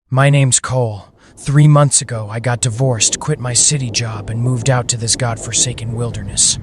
My name's Cole. 3 months ago, I got divorced, quit my city job, and moved out to this godforsaken wilderness.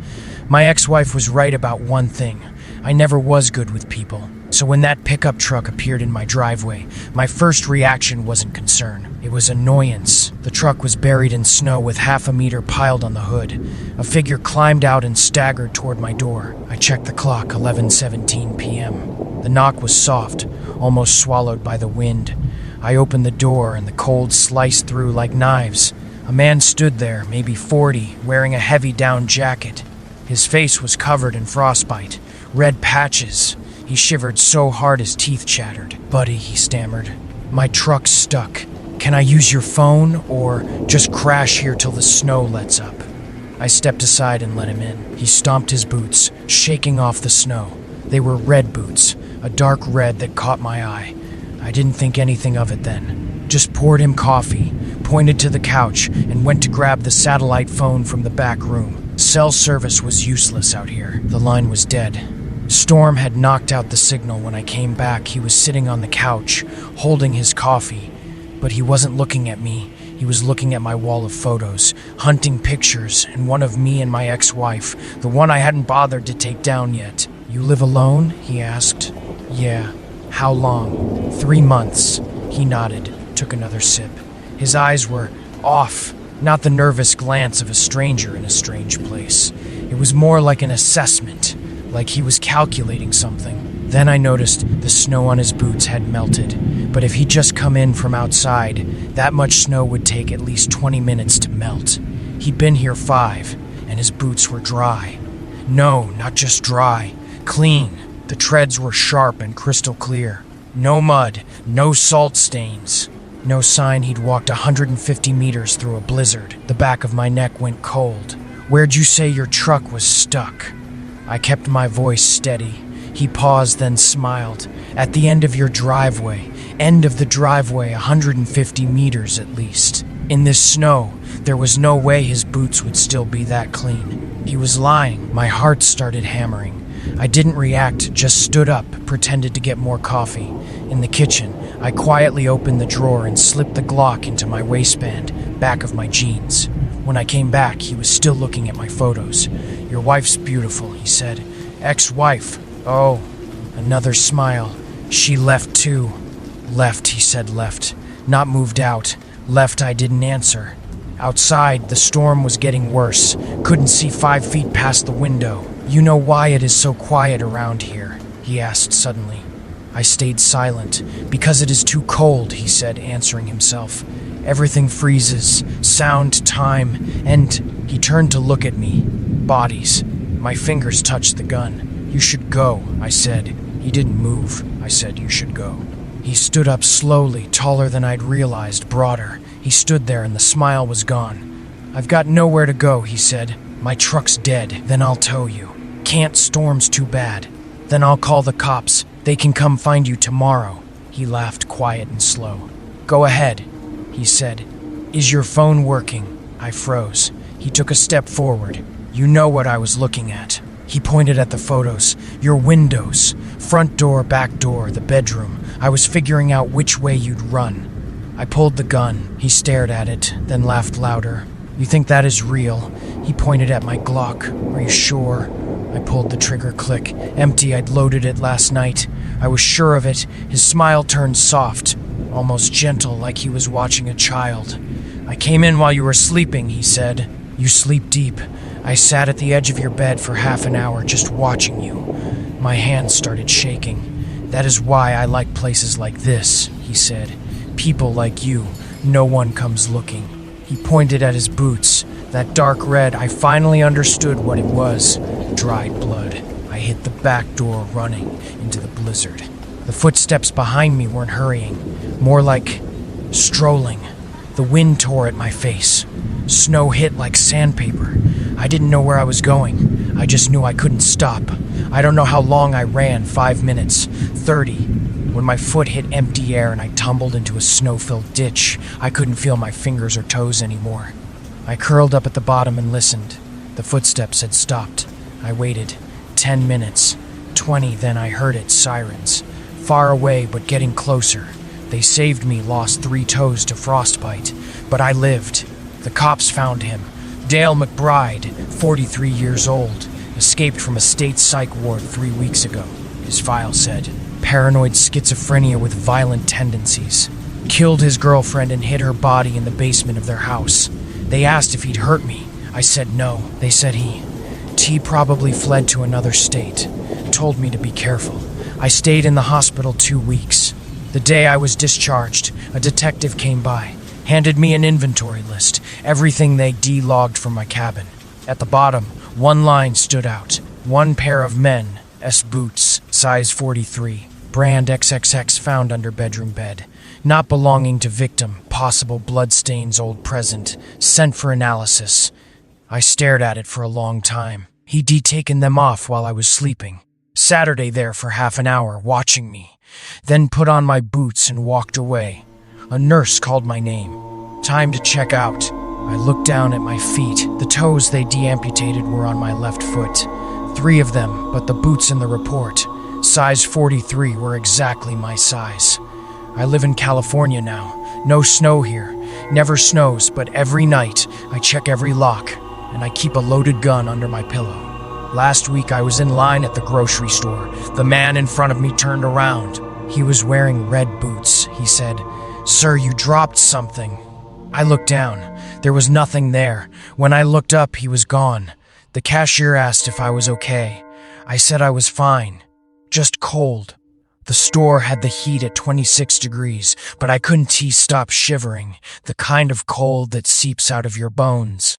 My ex-wife was right about one thing. I never was good with people. So when that pickup truck appeared in my driveway, my first reaction wasn't concern. It was annoyance. The truck was buried in snow with half a meter piled on the hood. A figure climbed out and staggered toward my door. I checked the clock, 11:17 p.m. The knock was soft, almost swallowed by the wind. I opened the door and the cold sliced through like knives. A man stood there, maybe 40, wearing a heavy down jacket. His face was covered in frostbite, red patches. He shivered so hard his teeth chattered. "Buddy," he stammered, "my truck's stuck. Can I use your phone or just crash here till the snow lets up?" I stepped aside and let him in. He stomped his boots, shaking off the snow. They were red boots, a dark red that caught my eye. I didn't think anything of it then. Just poured him coffee, pointed to the couch, and went to grab the satellite phone from the back room. Cell service was useless out here. The line was dead. Storm had knocked out the signal. When I came back, he was sitting on the couch, holding his coffee. But he wasn't looking at me. He was looking at my wall of photos, hunting pictures, and one of me and my ex-wife, the one I hadn't bothered to take down yet. "You live alone?" he asked. "Yeah." "How long?" 3 months. He nodded, took another sip. His eyes were off, not the nervous glance of a stranger in a strange place. It was more like an assessment, like he was calculating something. Then I noticed the snow on his boots had melted, but if he'd just come in from outside, that much snow would take at least 20 minutes to melt. He'd been here 5, and his boots were dry. No, not just dry, clean. The treads were sharp and crystal clear. No mud, no salt stains. No sign he'd walked 150 meters through a blizzard. The back of my neck went cold. "Where'd you say your truck was stuck?" I kept my voice steady. He paused, then smiled. "At the end of your driveway. End of the driveway, 150 meters at least. In this snow, there was no way his boots would still be that clean." He was lying. My heart started hammering. I didn't react, just stood up, pretended to get more coffee. In the kitchen, I quietly opened the drawer and slipped the Glock into my waistband, back of my jeans. When I came back, he was still looking at my photos. "Your wife's beautiful," he said. "Ex-wife. Oh." Another smile. "She left too." "Left," he said, "left. Not moved out. Left." I didn't answer. Outside, the storm was getting worse. Couldn't see 5 feet past the window. "You know why it is so quiet around here?" he asked suddenly. I stayed silent. "Because it is too cold," he said, answering himself. "Everything freezes. Sound, time, and..." He turned to look at me. "Bodies." My fingers touched the gun. "You should go," I said. He didn't move. I said, "You should go." He stood up slowly, taller than I'd realized, broader. He stood there and the smile was gone. "I've got nowhere to go," he said. "My truck's dead. Then I'll tow you." "Can't, storm's too bad." "Then I'll call the cops. They can come find you tomorrow." He laughed, quiet and slow. "Go ahead," he said. "Is your phone working?" I froze. He took a step forward. "You know what I was looking at." He pointed at the photos. "Your windows. Front door, back door, the bedroom. I was figuring out which way you'd run." I pulled the gun. He stared at it, then laughed louder. "You think that is real?" He pointed at my Glock. "Are you sure?" I pulled the trigger. Click. Empty. I'd loaded it last night. I was sure of it. His smile turned soft, almost gentle, like he was watching a child. "I came in while you were sleeping," he said. "You sleep deep. I sat at the edge of your bed for half an hour just watching you." My hands started shaking. "That is why I like places like this," he said. "People like you. No one comes looking." He pointed at his boots. That dark red, I finally understood what it was. Dried blood. I hit the back door, running into the blizzard. The footsteps behind me weren't hurrying, more like strolling. The wind tore at my face. Snow hit like sandpaper. I didn't know where I was going. I just knew I couldn't stop. I don't know how long I ran, 5 minutes, 30. When my foot hit empty air and I tumbled into a snow-filled ditch, I couldn't feel my fingers or toes anymore. I curled up at the bottom and listened. The footsteps had stopped. I waited. 10 minutes. 20, then I heard it, sirens. Far away, but getting closer. They saved me, lost 3 toes to frostbite, but I lived. The cops found him. Dale McBride, 43 years old, escaped from a state psych ward 3 weeks ago. His file said, paranoid schizophrenia with violent tendencies. Killed his girlfriend and hid her body in the basement of their house. They asked if he'd hurt me. I said no. They said T probably fled to another state. Told me to be careful. I stayed in the hospital 2 weeks. The day I was discharged, a detective came by, handed me an inventory list, everything they de-logged from my cabin. At the bottom, one line stood out. 1 pair of men's boots, size 43, brand XXX, found under bedroom bed. Not belonging to victim, possible bloodstains, old present, sent for analysis. I stared at it for a long time. He'd taken them off while I was sleeping. Saturday there for half an hour, watching me. Then put on my boots and walked away. A nurse called my name. Time to check out. I looked down at my feet. The toes they de-amputated were on my left foot. 3 of them, but the boots in the report, size 43, were exactly my size. I live in California now. No snow here. Never snows, but every night I check every lock, and I keep a loaded gun under my pillow. Last week I was in line at the grocery store. The man in front of me turned around. He was wearing red boots. He said, "Sir, you dropped something." I looked down. There was nothing there. When I looked up, he was gone. The cashier asked if I was okay. I said I was fine. Just cold. The store had the heat at 26 degrees, but I couldn't stop shivering, the kind of cold that seeps out of your bones.